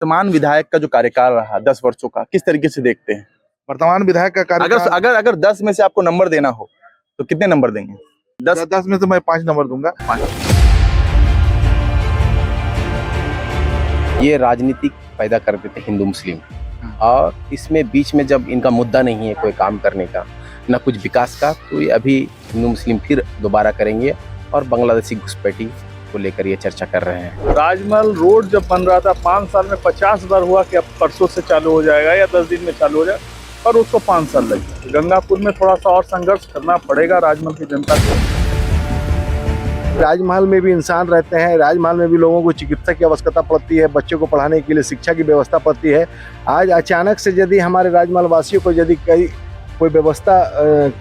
वर्तमान विधायक का जो कार्यकाल रहा 10 वर्षों का, किस तरीके से देखते हैं? वर्तमान विधायक का कार्यकाल अगर 10 में से आपको नंबर देना हो तो कितने नंबर देंगे? 10 में तो मैं 5 नंबर दूंगा। ये राजनीतिक पैदा कर देते हिंदू मुस्लिम, और इसमें बीच में जब इनका मुद्दा नहीं है कोई काम करने का, ना कुछ विकास का, तो ये अभी हिंदू मुस्लिम फिर दोबारा करेंगे और बांग्लादेशी घुसपैठी को लेकर ये चर्चा कर रहे हैं। राजमहल रोड जब बन रहा था 5 साल में 50 बार हुआ कि अब परसों से चालू हो जाएगा या 10 दिन में चालू हो जाएगा, पर उसको 5 साल लगे। गंगापुर में थोड़ा सा और संघर्ष करना पड़ेगा राजमहल की जनता को। राजमहल में भी इंसान रहते हैं, राजमहल में भी लोगों को चिकित्सा की आवश्यकता पड़ती है, बच्चों को पढ़ाने के लिए शिक्षा की व्यवस्था पड़ती है। आज अचानक से यदि हमारे राजमहल वासियों को यदि कोई व्यवस्था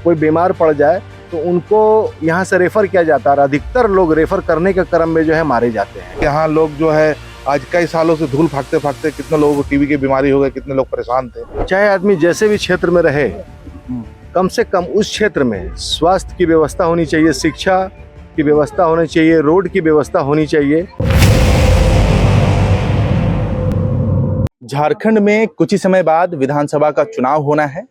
कोई बीमार पड़ जाए तो उनको यहाँ से रेफर किया जाता है, और अधिकतर लोग रेफर करने के क्रम में जो है मारे जाते हैं। यहाँ लोग जो है आज कई सालों से धूल फाकते फाकते कितने लोगों को टीबी की बीमारी हो गई, कितने लोग परेशान थे। चाहे आदमी जैसे भी क्षेत्र में रहे, कम से कम उस क्षेत्र में स्वास्थ्य की व्यवस्था होनी चाहिए, शिक्षा की व्यवस्था होनी चाहिए, रोड की व्यवस्था होनी चाहिए। झारखंड में कुछ ही समय बाद विधानसभा का चुनाव होना है।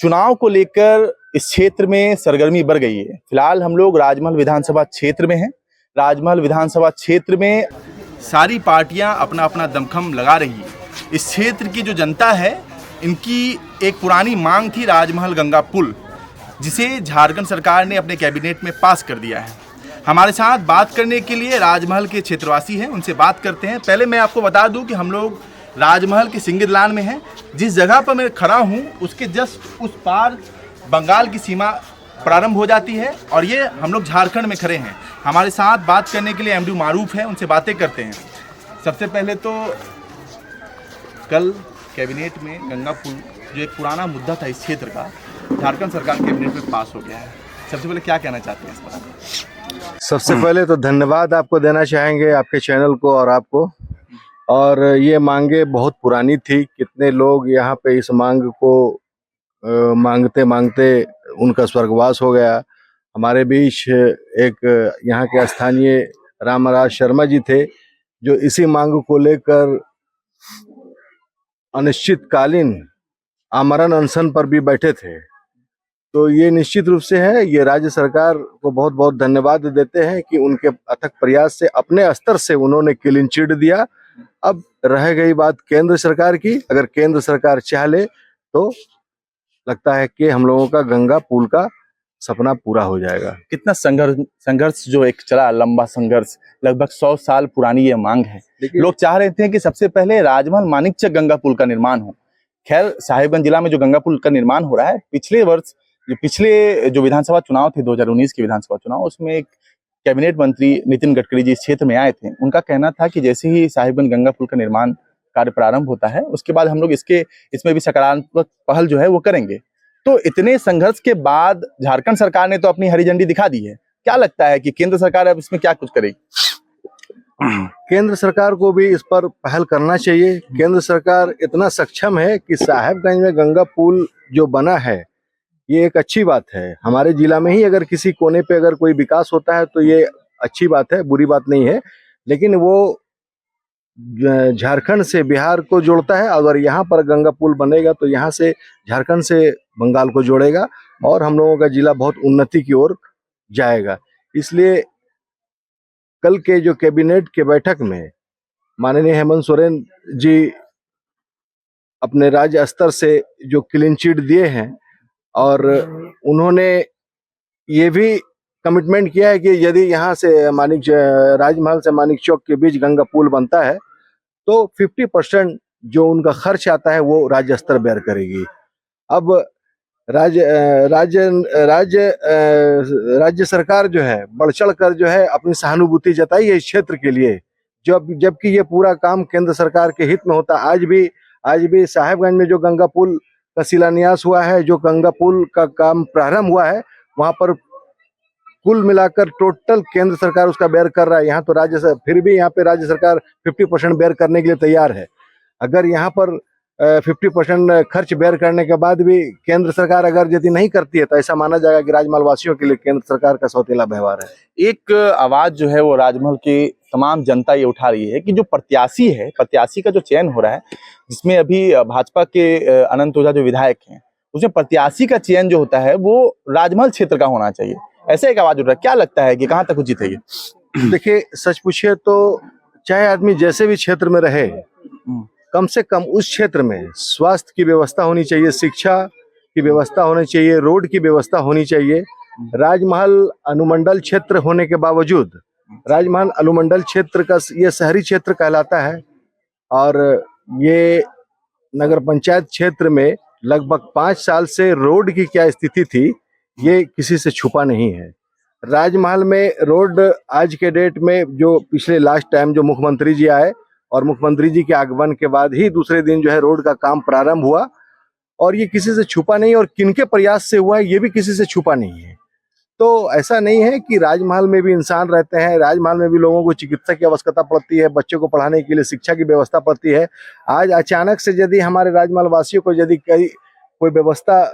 चुनाव को लेकर इस क्षेत्र में सरगर्मी बढ़ गई है। फिलहाल हम लोग राजमहल विधानसभा क्षेत्र में हैं। राजमहल विधानसभा क्षेत्र में सारी पार्टियां अपना अपना दमखम लगा रही है। इस क्षेत्र की जो जनता है, इनकी एक पुरानी मांग थी राजमहल गंगा पुल, जिसे झारखंड सरकार ने अपने कैबिनेट में पास कर दिया है। हमारे साथ बात करने के लिए राजमहल के क्षेत्रवासी हैं, उनसे बात करते हैं। पहले मैं आपको बता दूं कि हम लोग राजमहल के सिंगिदलान में हैं। जिस जगह पर मैं खड़ा हूं उसके जस्ट उस पार बंगाल की सीमा प्रारंभ हो जाती है, और ये हम लोग झारखंड में खड़े हैं। हमारे साथ बात करने के लिए एमडी मारूफ है, उनसे बातें करते हैं। सबसे पहले तो कल कैबिनेट में गंगा पुल, जो एक पुराना मुद्दा था इस क्षेत्र का, झारखंड सरकार कैबिनेट में पास हो गया है। सबसे पहले क्या कहना चाहते हैं इस पर? सबसे पहले तो धन्यवाद आपको देना चाहेंगे, आपके चैनल को और आपको। और ये मांगे बहुत पुरानी थी, कितने लोग यहाँ पे इस मांग को मांगते मांगते उनका स्वर्गवास हो गया। हमारे बीच एक यहाँ के स्थानीय रामराज शर्मा जी थे, जो इसी मांग को लेकर अनिश्चितकालीन आमरण अनशन पर भी बैठे थे। तो ये निश्चित रूप से है, ये राज्य सरकार को बहुत बहुत धन्यवाद देते हैं कि उनके अथक प्रयास से अपने स्तर से उन्होंने क्लीन चिट दिया। अब रह गई बात केंद्र सरकार की, अगर केंद्र सरकार चाह ले तो लगता है कि हम लोगों का गंगा पुल का सपना पूरा हो जाएगा। कितना संघर्ष जो एक चला, लंबा संघर्ष, लगभग 100 साल पुरानी ये मांग है। लोग चाह रहे थे कि सबसे पहले राजमहल मानिकचक गंगा पुल का निर्माण हो। खैर, साहिबगंज जिला में जो गंगा पुल का निर्माण हो रहा है, पिछले जो विधानसभा चुनाव थे 2019 के विधानसभा चुनाव, उसमें एक कैबिनेट मंत्री नितिन गडकरी जी इस क्षेत्र में आए थे। उनका कहना था कि जैसे ही साहिबगंज गंगा पुल का निर्माण कार्य प्रारंभ होता है, उसके बाद हम लोग इसमें भी सकारात्मक पहल जो है वो करेंगे। तो इतने संघर्ष के बाद झारखंड सरकार ने तो अपनी हरी झंडी दिखा दी है। क्या लगता है कि केंद्र सरकार अब इसमें क्या कुछ करेगी? केंद्र सरकार को भी इस पर पहल करना चाहिए। केंद्र सरकार इतना सक्षम है कि साहिबगंज में गंगा पुल जो बना है, ये एक अच्छी बात है। हमारे जिला में ही अगर किसी कोने पे अगर कोई विकास होता है तो ये अच्छी बात है, बुरी बात नहीं है। लेकिन वो झारखंड से बिहार को जोड़ता है। अगर यहाँ पर गंगा पुल बनेगा तो यहाँ से झारखंड से बंगाल को जोड़ेगा और हम लोगों का जिला बहुत उन्नति की ओर जाएगा। इसलिए कल के जो कैबिनेट के बैठक में माननीय हेमंत सोरेन जी अपने राज्य स्तर से जो क्लीन चिट दिए हैं, और उन्होंने ये भी कमिटमेंट किया है कि यदि यहाँ से राजमहल से मानिक चौक के बीच गंगा पुल बनता है तो 50% जो उनका खर्च आता है वो राज्य स्तर बेयर करेगी। अब राज्य सरकार जो है बढ़ चढ़ कर जो है अपनी सहानुभूति जताई है इस क्षेत्र के लिए, जबकि ये पूरा काम केंद्र सरकार के हित में होता। आज भी साहिबगंज में जो गंगा पुल का शिलान्यास हुआ है, जो गंगा पुल का काम प्रारंभ हुआ है, वहां पर कुल मिलाकर टोटल केंद्र सरकार उसका बेयर कर रहा है। यहाँ तो फिर भी यहाँ पे राज्य सरकार 50% बेयर करने के लिए तैयार है। अगर यहाँ पर 50% खर्च बेयर करने के बाद भी केंद्र सरकार अगर यदि नहीं करती है तो ऐसा माना जाएगा कि राजमहल वासियों के लिए केंद्र सरकार का सौतेला व्यवहार है। एक आवाज जो है वो राजमहल के तमाम जनता ये उठा रही है कि जो प्रत्याशी का जो चयन हो रहा है, जिसमें अभी भाजपा के अनंत ओझा जो विधायक हैं, उसमें प्रत्याशी का चयन जो होता है वो राजमहल क्षेत्र का होना चाहिए, ऐसा एक आवाज उठ रहा है। क्या लगता है कि कहाँ तक उचित है ये? देखिए, सच पूछिए तो चाहे आदमी जैसे भी क्षेत्र में रहे, कम से कम उस क्षेत्र में स्वास्थ्य की व्यवस्था होनी चाहिए, शिक्षा की व्यवस्था होनी चाहिए, रोड की व्यवस्था होनी चाहिए। राजमहल अनुमंडल क्षेत्र होने के बावजूद, राजमहल अनुमंडल क्षेत्र का ये शहरी क्षेत्र कहलाता है और ये नगर पंचायत क्षेत्र में लगभग 5 साल से रोड की क्या स्थिति थी ये किसी से छुपा नहीं है। राजमहल में रोड आज के डेट में जो पिछले लास्ट टाइम जो मुख्यमंत्री जी आए और मुख्यमंत्री जी के आगमन के बाद ही दूसरे दिन जो है रोड का काम प्रारंभ हुआ और ये किसी से छुपा नहीं, और किनके प्रयास से हुआ है ये भी किसी से छुपा नहीं है। तो ऐसा नहीं है कि राजमहल में भी इंसान रहते हैं, राजमहल में भी लोगों को चिकित्सा की आवश्यकता पड़ती है, बच्चों को पढ़ाने के लिए शिक्षा की व्यवस्था पड़ती है। आज अचानक से यदि हमारे राजमहल वासियों को यदि कोई व्यवस्था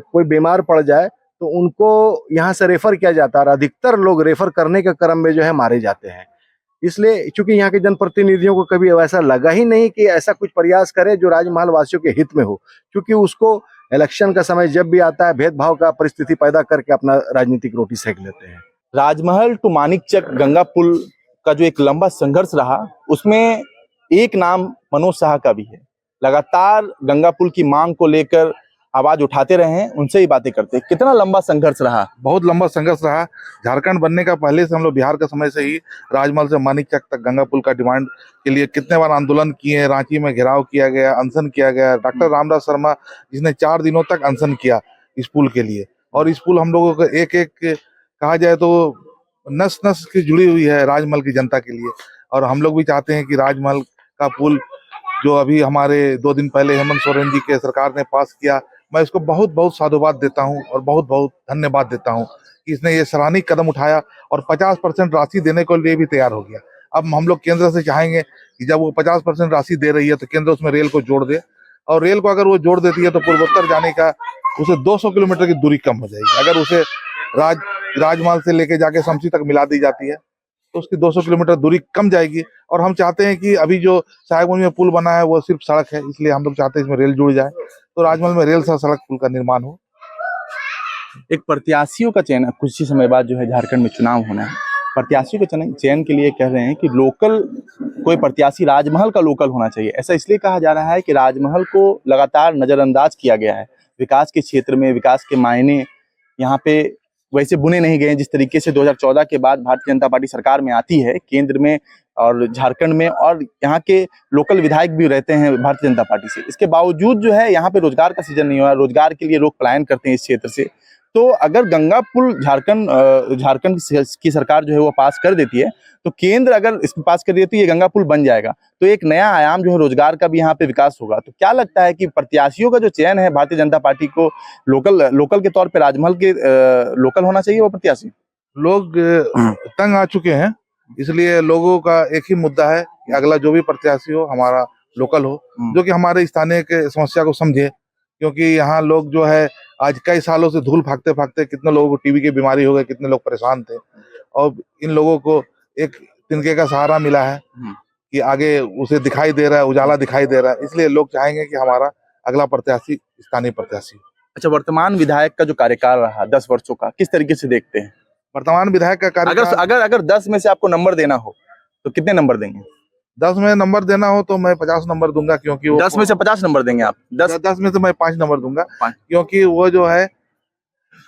कोई बीमार पड़ जाए तो उनको यहाँ से रेफर किया जाता है और अधिकतर लोग रेफर करने के क्रम में जो है मारे जाते हैं। इसलिए चूंकि यहाँ के जनप्रतिनिधियों को कभी ऐसा लगा ही नहीं कि ऐसा कुछ प्रयास करे जो राजमहल वासियों के हित में हो, क्योंकि उसको इलेक्शन का समय जब भी आता है भेदभाव का परिस्थिति पैदा करके अपना राजनीतिक रोटी सेक लेते हैं। राजमहल टू मानिकचक गंगा पुल का जो एक लंबा संघर्ष रहा, उसमें एक नाम मनोज शाह का भी है। लगातार गंगा पुल की मांग को लेकर आवाज उठाते रहे हैं, उनसे ही बातें करते हैं। कितना लंबा संघर्ष रहा? बहुत लंबा संघर्ष रहा। झारखंड बनने का पहले से हम लोग बिहार के समय से ही राजमहल से मानिकचक तक गंगा पुल का डिमांड के लिए कितने बार आंदोलन किए, रांची में घेराव किया गया, अनशन किया गया। डॉक्टर रामदास शर्मा जिसने 4 दिनों तक अनशन किया इस पुल के लिए, और इस पुल हम लोगों को एक एक कहा जाए तो नस नस की जुड़ी हुई है राजमहल की जनता के लिए। और हम लोग भी चाहते हैं कि राजमहल का पुल जो अभी हमारे 2 दिन पहले हेमंत सोरेन जी के सरकार ने पास किया, मैं इसको बहुत बहुत साधुवाद देता हूं और बहुत बहुत धन्यवाद देता हूं कि इसने ये सराहनीय कदम उठाया और 50% राशि देने के लिए भी तैयार हो गया। अब हम लोग केंद्र से चाहेंगे कि जब वो 50% राशि दे रही है तो केंद्र उसमें रेल को जोड़ दे, और रेल को अगर वो जोड़ देती है तो पूर्वोत्तर जाने का उसे 200 किलोमीटर की दूरी कम हो जाएगी। अगर उसे राजमहल से लेके जाके शमशी तक मिला दी जाती है तो उसकी 200 किलोमीटर दूरी कम जाएगी। और हम चाहते हैं कि अभी जो साहेबगंज में पुल बना है वो सिर्फ सड़क है, इसलिए हम लोग चाहते हैं इसमें रेल जुड़ जाए, तो राजमहल में रेल से सड़क पुल का निर्माण हो। एक प्रत्याशियों का चयन कुछ ही समय बाद जो है झारखंड में चुनाव होना है। प्रत्याशियों के चयन के लिए कह रहे हैं कि लोकल कोई प्रत्याशी राजमहल का लोकल होना चाहिए। ऐसा इसलिए कहा जा रहा है कि राजमहल को लगातार नजरअंदाज किया गया है। विकास के क्षेत्र में विकास के मायने यहाँ पे वैसे बुने नहीं गए जिस तरीके से 2014 के बाद भारतीय जनता पार्टी सरकार में आती है केंद्र में और झारखंड में, और यहाँ के लोकल विधायक भी रहते हैं भारतीय जनता पार्टी से। इसके बावजूद जो है यहाँ पे रोजगार का सीजन नहीं हुआ, रोजगार के लिए लोग पलायन करते हैं इस क्षेत्र से। तो अगर गंगा पुल झारखंड की सरकार जो है वो पास कर देती है तो केंद्र अगर इसमें पास कर देती है ये गंगा पुल बन जाएगा, तो एक नया आयाम जो है रोजगार का भी यहाँ पे विकास होगा। तो क्या लगता है कि प्रत्याशियों का जो चयन है भारतीय जनता पार्टी को लोकल के तौर पे राजमहल के लोकल होना चाहिए वो प्रत्याशी? लोग तंग आ चुके हैं, इसलिए लोगों का एक ही मुद्दा है कि अगला जो भी प्रत्याशी हो हमारा लोकल हो, जो कि हमारे स्थानीय के समस्या को समझे। क्योंकि यहाँ लोग जो है आज कई सालों से धूल भागते भागते कितने लोगों को टीबी की बीमारी हो गई, कितने लोग परेशान थे, और इन लोगों को एक तिनके का सहारा मिला है कि आगे उसे दिखाई दे रहा है, उजाला दिखाई दे रहा है। इसलिए लोग चाहेंगे कि हमारा अगला प्रत्याशी स्थानीय प्रत्याशी। अच्छा, वर्तमान विधायक का जो कार्यकाल रहा 10 वर्षों का, किस तरीके से देखते हैं? वर्तमान विधायक का कार्यकाल अगर 10 में से आपको नंबर देना हो तो कितने नंबर देंगे? 10 में नंबर देना हो तो मैं 50 नंबर दूंगा, क्योंकि 10 में से 50 नंबर देंगे आप? 10 में से मैं 5 नंबर दूंगा, क्योंकि वो जो है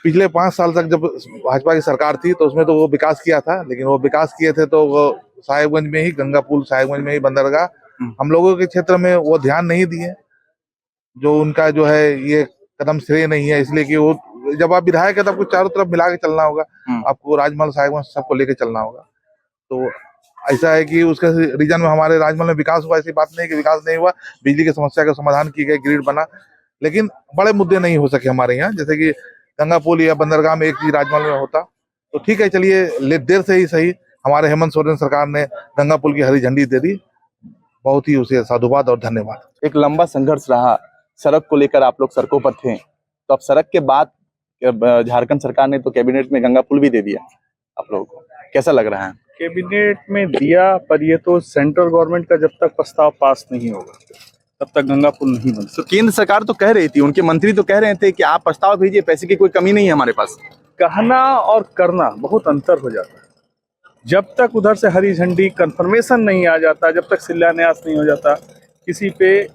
पिछले 5 साल तक जब भाजपा की सरकार थी तो उसमें तो वो विकास किया था, लेकिन वो विकास किए थे तो वो साहेबगंज में ही गंगा पुल, साहेबगंज में ही बंदरगाह, हम लोगों के क्षेत्र में वो ध्यान नहीं दिए। जो उनका जो है ये कदम श्रेय नहीं है, इसलिए कि वो जब आप विधायक है तो आपको चारों तरफ मिला के चलना होगा, आपको राजमहल साहेबगंज सबको लेके चलना होगा। तो ऐसा है कि उसके रीजन में हमारे राजमहल में विकास हुआ, ऐसी बात नहीं कि विकास नहीं हुआ। बिजली की समस्या का समाधान की गई, ग्रिड बना, लेकिन बड़े मुद्दे नहीं हो सके हमारे यहाँ, जैसे कि गंगा पुल या बंदरगाह में एक चीज राजमहल में होता तो ठीक है। चलिए, देर से ही सही हमारे हेमंत सोरेन सरकार ने गंगा पुल की हरी झंडी दे दी, बहुत ही उसे साधुवाद और धन्यवाद। एक लंबा संघर्ष रहा, सड़क को लेकर आप लोग सड़कों पर थे, तो अब सड़क के बाद झारखंड सरकार ने तो कैबिनेट में गंगा पुल भी दे दिया, आप लोगों को कैसा लग रहा है? कैबिनेट में दिया, पर ये तो सेंट्रल गवर्नमेंट का जब तक प्रस्ताव पास नहीं होगा तब तक गंगा पुल नहीं बन तो केंद्र सरकार तो कह रही थी, उनके मंत्री तो कह रहे थे कि आप प्रस्ताव भेजिए, पैसे की कोई कमी नहीं है हमारे पास। सकता। कहना और करना बहुत अंतर हो जाता है। जब तक उधर से हरी झंडी कंफर्मेशन नहीं आ जाता, जब तक शिलान्यास नहीं हो जाता, किसी पे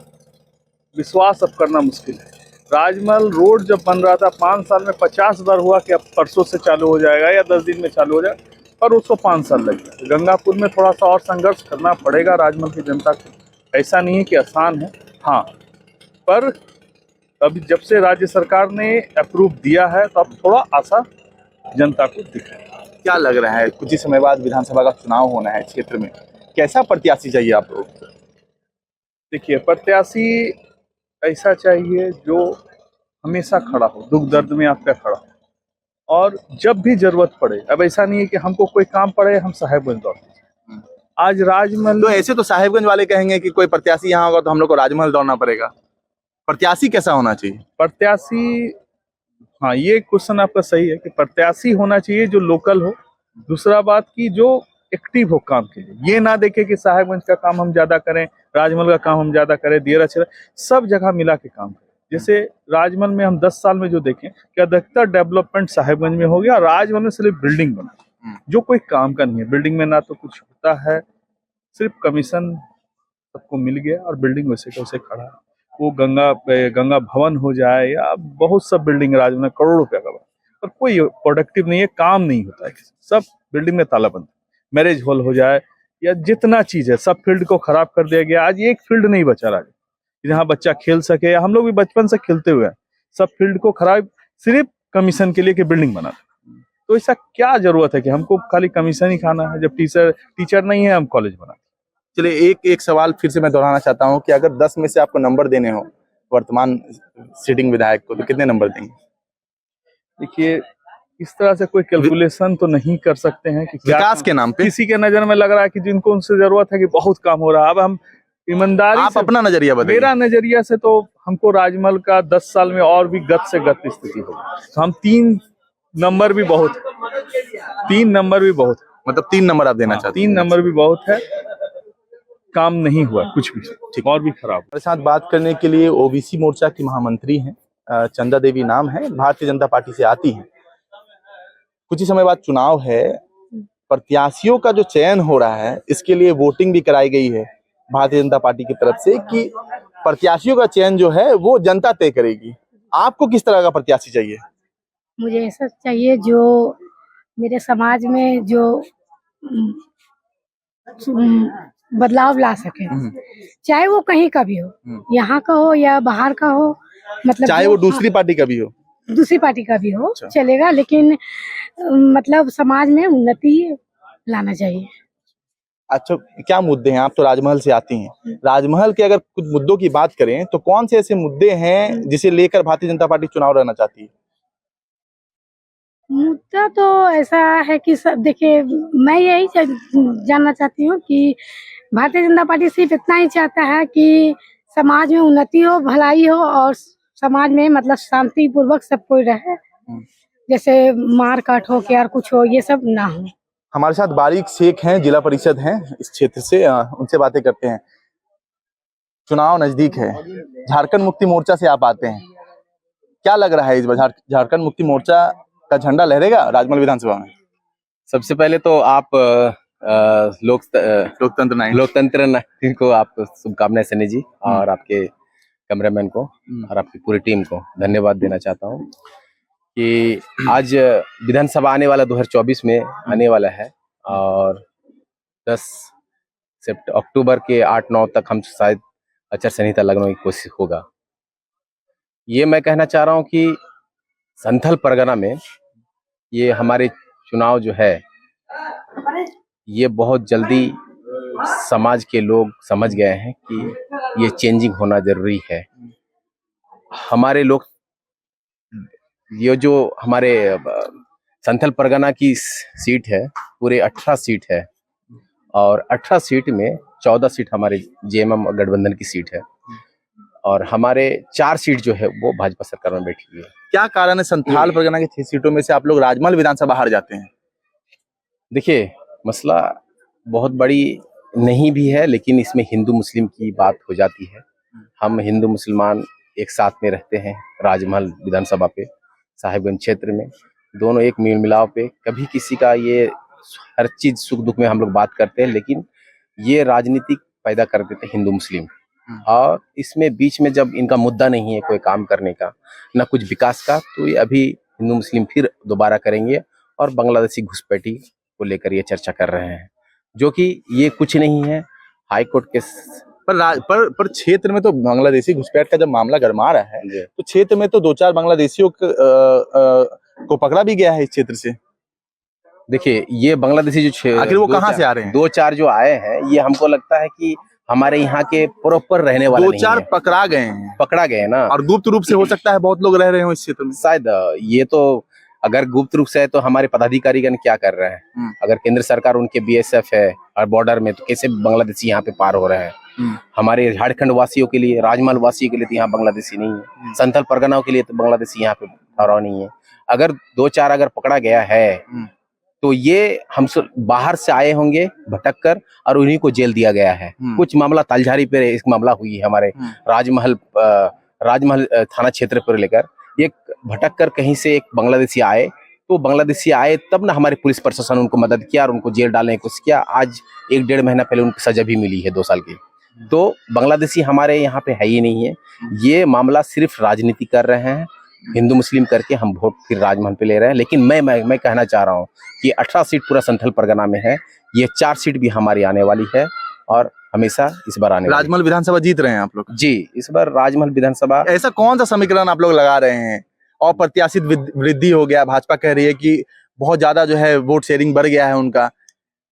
विश्वास अब करना मुश्किल है। राजमहल रोड जब बन रहा था 5 साल में 50 बार हुआ कि अब परसों से चालू हो जाएगा या 10 दिन में चालू हो जाएगा, पर उसको 5 साल लग गया। गंगापुर में थोड़ा सा और संघर्ष करना पड़ेगा राजमहल की जनता को। ऐसा नहीं है कि आसान है, हाँ, पर अभी जब से राज्य सरकार ने अप्रूव दिया है तो अब थोड़ा आशा जनता को दिख रहा है। क्या लग रहा है, कुछ ही समय बाद विधानसभा का चुनाव होना है क्षेत्र में, कैसा प्रत्याशी चाहिए आप लोग? देखिए, प्रत्याशी ऐसा चाहिए जो हमेशा खड़ा हो, दुख दर्द में आपका खड़ा हो, और जब भी जरूरत पड़े। अब ऐसा नहीं है कि हमको कोई काम पड़े हम साहेबगंज दौड़ते हैं। आज राजमहल तो ऐसे तो साहेबगंज वाले कहेंगे कि कोई प्रत्याशी यहाँ होगा तो हम लोग को राजमहल दौड़ना पड़ेगा। प्रत्याशी कैसा होना चाहिए? प्रत्याशी, हाँ, ये क्वेश्चन आपका सही है कि प्रत्याशी होना चाहिए जो लोकल हो। दूसरा बात की जो एक्टिव हो काम के लिए, ये ना देखे कि साहेबगंज का काम हम ज्यादा करें, राजमहल का काम हम ज्यादा करें, दियरा छिरा सब जगह मिला के काम करें। जैसे राजमहल में हम 10 साल में जो देखें कि अधिकतर डेवलपमेंट साहेबगंज में हो गया, राजमहल में सिर्फ बिल्डिंग बना, जो कोई काम का नहीं है। बिल्डिंग में ना तो कुछ होता है, सिर्फ कमीशन सबको मिल गया और बिल्डिंग वैसे का वैसे खड़ा है। वो गंगा भवन हो जाए या बहुत सब बिल्डिंग राजमहल में करोड़ों रुपया का बना, पर कोई प्रोडक्टिव नहीं है, काम नहीं होता है, सब बिल्डिंग में ताला बंद। मैरिज हॉल हो जाए या जितना चीज है सब फील्ड को खराब कर दिया गया। आज एक फील्ड नहीं बचा रहा जहाँ बच्चा खेल सके, या हम लोग भी बचपन से खेलते हुए हैं, सब फील्ड को खराब सिर्फ कमीशन के लिए कि बिल्डिंग बना। तो ऐसा क्या जरूरत है कि हमको खाली कमीशन ही खाना है, जब टीचर नहीं है हम कॉलेज बना। चलिए, एक सवाल फिर से मैं दोहराना चाहता हूँ कि अगर 10 में से आपको नंबर देने हो वर्तमान सिटिंग विधायक को, तो कितने नंबर देंगे? देखिए, इस तरह से कोई कैलकुलेशन तो नहीं कर सकते हैं कि क्या विकास के नाम पे किसी के नजर में लग रहा है कि जिनको उनसे जरूरत है कि बहुत काम हो रहा है। अब हम ईमानदारी आप से, अपना नजरिया बताइए। मेरा नजरिया से तो हमको राजमहल का 10 साल में और भी गत से गत स्थिति होगी। तो हम 3 नंबर भी बहुत है, 3 नंबर भी बहुत है, मतलब 3 नंबर आप देना चाहते हैं? 3 नंबर भी बहुत है। काम नहीं हुआ कुछ भी, ठीक, और भी खराब। हमारे साथ बात करने के लिए ओबीसी मोर्चा की महामंत्री हैं, चंदा देवी नाम है, भारतीय जनता पार्टी से आती हैं। कुछ ही समय बाद चुनाव है, प्रत्याशियों का जो चयन हो रहा है इसके लिए वोटिंग भी कराई गई है भारतीय जनता पार्टी की तरफ से कि प्रत्याशियों का चयन जो है वो जनता तय करेगी। आपको किस तरह का प्रत्याशी चाहिए? मुझे ऐसा चाहिए जो मेरे समाज में जो बदलाव ला सके, चाहे वो कहीं का भी हो, यहाँ का हो या बाहर का हो, मतलब चाहे वो दूसरी पार्टी का भी हो, दूसरी पार्टी का भी हो, अच्छा, चलेगा, लेकिन मतलब समाज में उन्नति लाना चाहिए। अच्छा, क्या मुद्दे हैं? आप तो राजमहल से आती हैं, राजमहल के अगर कुछ मुद्दों की बात करें तो कौन से ऐसे मुद्दे हैं जिसे लेकर भारतीय जनता पार्टी चुनाव लड़ना चाहती है? मुद्दा तो ऐसा है कि सब देखिए, मैं यही जानना चाहती हूँ कि भारतीय जनता पार्टी सिर्फ इतना ही चाहता है कि समाज में उन्नति हो, भलाई हो, और समाज में मतलब शांति पूर्वक सब कोई रहे, जैसे मार काट हो क्या और कुछ हो, ये सब ना हो। हमारे साथ बारीक शेख हैं, जिला परिषद हैं इस क्षेत्र से, उनसे बातें करते हैं। चुनाव नजदीक है, झारखंड मुक्ति मोर्चा से आप आते हैं, क्या लग रहा है इस बार झारखंड मुक्ति मोर्चा का झंडा लहरेगा राजमहल विधानसभा में? सबसे पहले तो आप लोकतंत्र को आप शुभकामनाएं सनी जी, और आपके कैमरामैन को और आपकी पूरी टीम को धन्यवाद देना चाहता हूँ कि आज विधानसभा आने वाला 2024 में आने वाला है, और 10 अक्टूबर के 8-9 तक हम शायद आचार संहिता लगने की कोशिश होगा। ये मैं कहना चाह रहा हूँ कि संथल परगना में ये हमारे चुनाव जो है ये बहुत जल्दी समाज के लोग समझ गए हैं कि ये चेंजिंग होना जरूरी है। हमारे लोग, ये जो हमारे संथल परगना की सीट है, पूरे 18 सीट है, और 18 सीट में 14 सीट हमारे जेएमएम गठबंधन की सीट है, और हमारे 4 सीट जो है वो भाजपा सरकार में बैठी हुई है। क्या कारण है संथाल परगना की 6 सीटों में से आप लोग राजमहल विधानसभा हार जाते हैं? देखिए, मसला बहुत बड़ी नहीं भी है, लेकिन इसमें हिंदू मुस्लिम की बात हो जाती है। हम हिंदू मुसलमान एक साथ में रहते हैं राजमहल विधानसभा पे, साहिबगंज क्षेत्र में, दोनों एक मेल मिलाप पे। कभी किसी का ये हर चीज सुख दुख में हम लोग बात करते हैं, लेकिन ये राजनीति पैदा कर देते हिंदू मुस्लिम। और इसमें बीच में जब इनका मुद्दा नहीं है कोई काम करने का, ना कुछ विकास का, तो ये अभी हिंदू मुस्लिम फिर दोबारा करेंगे और बांग्लादेशी घुसपैठी को लेकर ये चर्चा कर रहे हैं, जो कि ये कुछ नहीं है। हाई कोर्ट के पर क्षेत्र में तो बांग्लादेशी घुसपैठ का जब मामला गरमा रहा है, तो क्षेत्र में तो 2-4 बांग्लादेशियों को पकड़ा भी गया है इस क्षेत्र से। देखिए, ये बांग्लादेशी जो आखिर वो कहाँ से आ रहे हैं? 2-4 जो आए हैं, ये हमको लगता है कि हमारे यहाँ के प्रॉपर रहने वाले नहीं 2-4 हैं। पकड़ा गए हैं, पकड़ा गए ना, और गुप्त रूप से हो सकता है बहुत लोग रह रहे हो इस क्षेत्र में। शायद ये तो अगर गुप्त रूप से है तो हमारे पदाधिकारी गण क्या कर रहे हैं? अगर केंद्र सरकार उनके बीएसएफ है और बॉर्डर में, तो कैसे बांग्लादेशी यहाँ पे पार हो रहे हैं? हमारे झारखंड वासियों के लिए, राजमहल वासियों के लिए तो यहाँ बांग्लादेशी नहीं है, संथल परगनाओं के लिए तो बांग्लादेशी यहाँ पे ठहराव नहीं है। अगर 2-4 अगर पकड़ा गया है, तो ये हम बाहर से आए होंगे भटक कर, और उन्हीं को जेल दिया गया है। कुछ मामला तालझारी पे एक मामला हुई है हमारे राजमहल थाना क्षेत्र पर लेकर, एक भटक कर कहीं से एक बांग्लादेशी आए, तो बांग्लादेशी आए तब ना हमारे पुलिस प्रशासन उनको मदद किया और उनको जेल डालने की कोशिश किया। आज 1-1.5 महीना पहले उनको सजा भी मिली है 2 साल की। तो बांग्लादेशी हमारे यहाँ पे है ही नहीं है। ये मामला सिर्फ राजनीति कर रहे हैं, हिंदू मुस्लिम करके हम वोट फिर राजमहल पे ले रहे हैं। लेकिन मैं कहना चाह रहा हूँ कि 18 सीट पूरा संथल परगना में है, ये 4 सीट भी हमारी आने वाली है और हमेशा इस बार आने वाली। राजमहल विधानसभा जीत रहे हैं आप लोग जी, इस बार राजमहल विधानसभा। ऐसा कौन सा समीकरण आप लोग लगा रहे हैं? और प्रत्याशित वृद्धि हो गया, भाजपा कह रही है कि बहुत ज्यादा जो है वोट शेयरिंग बढ़ गया है उनका,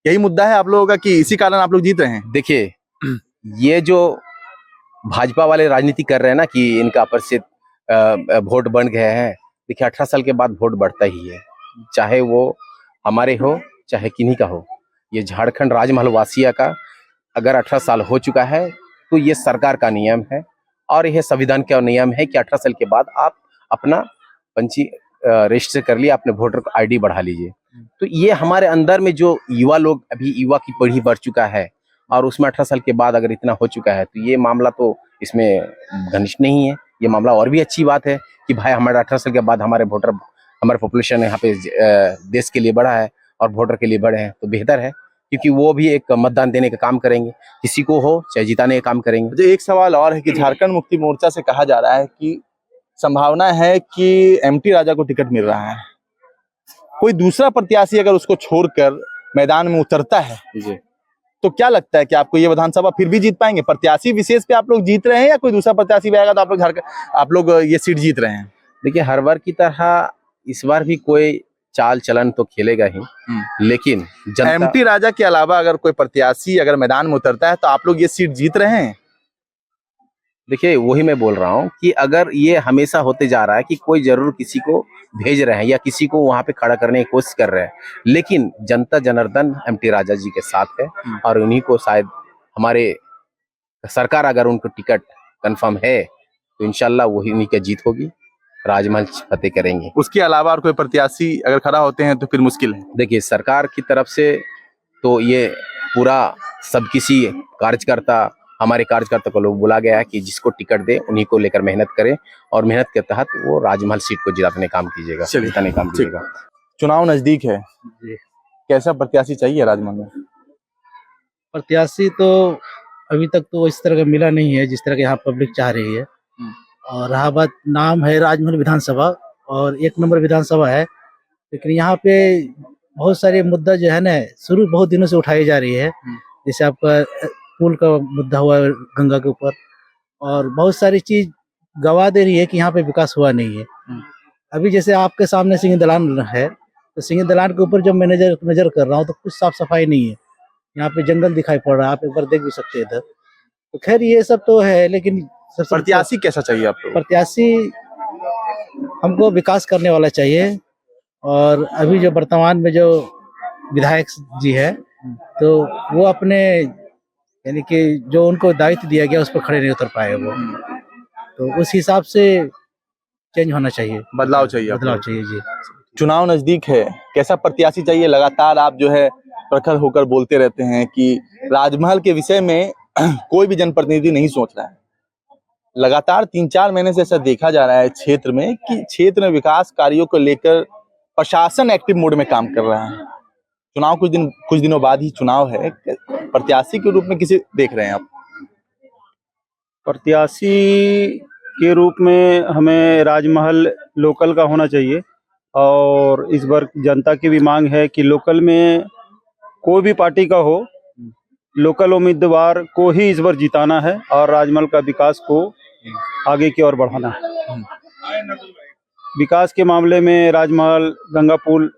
यही मुद्दा है आप लोगों का कि इसी कारण आप लोग जीत रहे हैं? देखिए, ये जो भाजपा वाले राजनीति कर रहे हैं ना कि इनका अपर्चित वोट बन गए हैं, देखिए 18 साल के बाद वोट बढ़ता ही है, चाहे वो हमारे हो चाहे किन्हीं का हो। ये झारखंड राजमहल वासिया का अगर 18 साल हो चुका है, तो ये सरकार का नियम है और यह संविधान का नियम है कि 18 साल के बाद आप अपना पंजी रजिस्टर कर लिया, अपने वोटर आईडी बढ़ा लीजिए। तो ये हमारे अंदर में जो युवा लोग, अभी युवा की पीढ़ी बढ़ चुका है और उसमें 18 साल के बाद अगर इतना हो चुका है, तो ये मामला तो इसमें घनिष्ठ नहीं है। ये मामला और भी अच्छी बात है कि भाई हमारे 18 साल के बाद हमारे वोटर, हमारे पॉपुलेशन यहाँ पे देश के लिए बढ़ा है और वोटर के लिए बढ़े हैं, तो बेहतर है, क्योंकि वो भी एक मतदान देने का काम करेंगे, किसी को हो चाहे जिताने का काम करेंगे। जो एक सवाल और है कि झारखंड मुक्ति मोर्चा से कहा जा रहा है कि संभावना है कि एमटी राजा को टिकट मिल रहा है, कोई दूसरा प्रत्याशी अगर उसको छोड़कर मैदान में उतरता है जी, तो क्या लगता है कि आपको ये विधानसभा फिर भी जीत पाएंगे? प्रत्याशी विशेष पे आप लोग जीत रहे हैं या कोई दूसरा प्रत्याशी भी आएगा तो आप लोग ये सीट जीत रहे हैं? देखिए, हर बार की तरह इस बार भी कोई चाल चलन तो खेलेगा ही, लेकिन एमटी राजा के अलावा अगर कोई प्रत्याशी अगर मैदान में उतरता है तो आप लोग ये सीट जीत रहे हैं? देखिए, वही मैं बोल रहा हूँ कि अगर ये हमेशा होते जा रहा है कि कोई जरूर किसी को भेज रहे हैं या किसी को वहां पे खड़ा करने की कोशिश कर रहे हैं, लेकिन जनता जनार्दन एमटी राजा जी के साथ है और उन्हीं को शायद हमारे सरकार अगर उनको टिकट कंफर्म है तो इंशाल्लाह वही उन्हीं की जीत होगी, राजमहल फतेह करेंगे। उसके अलावा और कोई प्रत्याशी अगर खड़ा होते हैं तो फिर मुश्किल है। देखिए, सरकार की तरफ से तो ये पूरा सब किसी कार्यकर्ता, हमारे कार्यकर्ता को लोग बुला गया है कि जिसको टिकट दे उन्हीं को लेकर मेहनत करें और मेहनत के तहत वो राजमहल सीट को जिताने काम कीजिएगा, जिताने काम कीजिएगा। चुनाव नजदीक है, कैसा प्रत्याशी चाहिए राजमहल में? प्रत्याशी तो अभी तक तो इस तरह का मिला नहीं है जिस तरह के यहाँ पब्लिक चाह रही है। और रहा बात, नाम है राजमहल विधानसभा और 1 नंबर विधानसभा है, लेकिन यहाँ पे बहुत सारे मुद्दा जो है ना शुरू बहुत दिनों से उठाई जा रही है। जैसे आपका पुल का मुद्दा हुआ गंगा के ऊपर, और बहुत सारी चीज गवा दे रही है कि यहाँ पे विकास हुआ नहीं है। अभी जैसे आपके सामने सिंह दलान है, तो सिंह दलान के ऊपर जब मैं नजर कर रहा हूँ तो कुछ साफ सफाई नहीं है, यहाँ पे जंगल दिखाई पड़ रहा है, आप एक बार देख भी सकते हैं इधर। तो खैर ये सब तो है, लेकिन सबसे प्रत्याशी कैसा चाहिए आपको? प्रत्याशी हमको विकास करने वाला चाहिए। और अभी जो वर्तमान में जो विधायक जी है, तो वो अपने यानी कि जो उनको दायित्व दिया गया उस पर खड़े नहीं उतर पाए वो, तो उस हिसाब से चेंज होना चाहिए, बदलाव चाहिए जी। चुनाव नजदीक है, कैसा प्रत्याशी चाहिए? लगातार आप जो है प्रखर होकर बोलते रहते हैं कि राजमहल के विषय में कोई भी जनप्रतिनिधि नहीं सोच रहा है। लगातार 3-4 महीने से ऐसा देखा जा रहा है क्षेत्र में कि क्षेत्र में विकास कार्यों को लेकर प्रशासन एक्टिव मोड में काम कर रहा है। चुनाव कुछ दिनों बाद ही चुनाव है, प्रत्याशी के रूप में किसे देख रहे हैं आप? प्रत्याशी के रूप में हमें राजमहल लोकल का होना चाहिए और इस बार जनता की भी मांग है कि लोकल में कोई भी पार्टी का हो, लोकल उम्मीदवार को ही इस बार जिताना है और राजमहल का विकास को आगे की ओर बढ़ाना है। विकास के मामले में राजमहल, गंगा पुल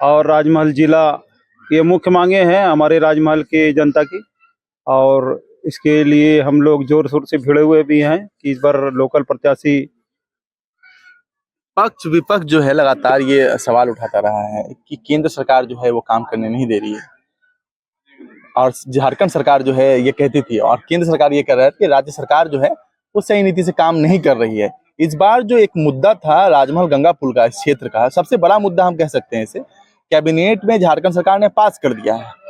और राजमहल जिला ये मुख्य मांगे हैं हमारे राजमहल के जनता की, और इसके लिए हम लोग जोर शोर से भिड़े हुए भी हैं कि इस बार लोकल प्रत्याशी। पक्ष विपक्ष जो है लगातार ये सवाल उठाता रहा है कि केंद्र सरकार जो है वो काम करने नहीं दे रही है, और झारखंड सरकार जो है ये कहती थी, और केंद्र सरकार ये कह रहा है कि राज्य सरकार जो है वो सही नीति से काम नहीं कर रही है। इस बार जो एक मुद्दा था राजमहल गंगा पुल का, इस क्षेत्र का सबसे बड़ा मुद्दा हम कह सकते हैं इसे, कैबिनेट में झारखंड सरकार ने पास कर दिया है।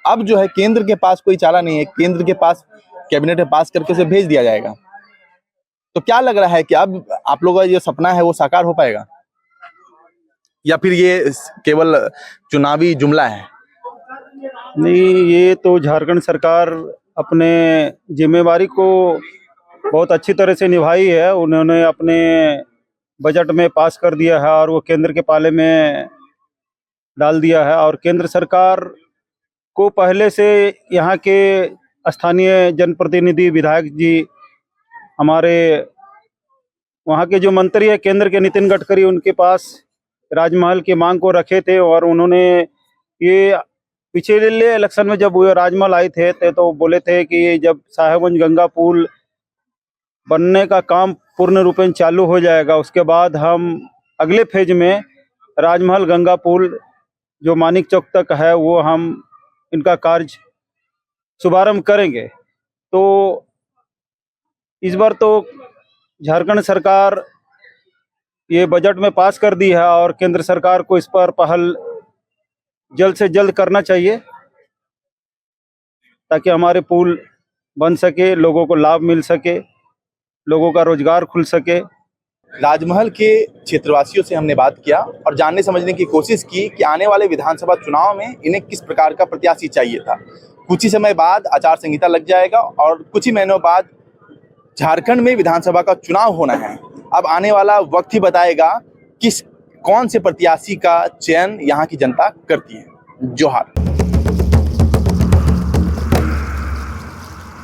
अब जो है केंद्र के पास कोई चारा नहीं है, केंद्र के पास कैबिनेट में पास करके उसे भेज दिया जाएगा। तो क्या लग रहा है कि अब आप लोगों का ये सपना है वो साकार हो पाएगा, या फिर ये केवल चुनावी जुमला है? नहीं, ये तो झारखंड सरकार अपने जिम्मेवारी को बहुत अच्छी तरह से निभाई है। उन्होंने अपने बजट में पास कर दिया है और वो केंद्र के पाले में डाल दिया है, और केंद्र सरकार को पहले से यहाँ के स्थानीय जनप्रतिनिधि, विधायक जी, हमारे वहाँ के जो मंत्री है केंद्र के नितिन गडकरी, उनके पास राजमहल की मांग को रखे थे, और उन्होंने ये पिछले इलेक्शन में जब वो राजमहल आए थे तो बोले थे कि जब साहेबगंज गंगा पुल बनने का काम पूर्ण रूपेण चालू हो जाएगा उसके बाद हम अगले फेज में राजमहल गंगा पुल जो मानिक चौक तक है वो हम इनका कार्य शुभारंभ करेंगे। तो इस बार तो झारखंड सरकार ये बजट में पास कर दी है और केंद्र सरकार को इस पर पहल जल्द से जल्द करना चाहिए ताकि हमारे पुल बन सके, लोगों को लाभ मिल सके, लोगों का रोजगार खुल सके। राजमहल के क्षेत्रवासियों से हमने बात किया और जानने समझने की कोशिश की कि आने वाले विधानसभा चुनाव में इन्हें किस प्रकार का प्रत्याशी चाहिए था। कुछ ही समय बाद आचार संहिता लग जाएगा और कुछ ही महीनों बाद झारखंड में विधानसभा का चुनाव होना है। अब आने वाला वक्त ही बताएगा कौन से प्रत्याशी का चयन यहाँ की जनता करती है। जोहार।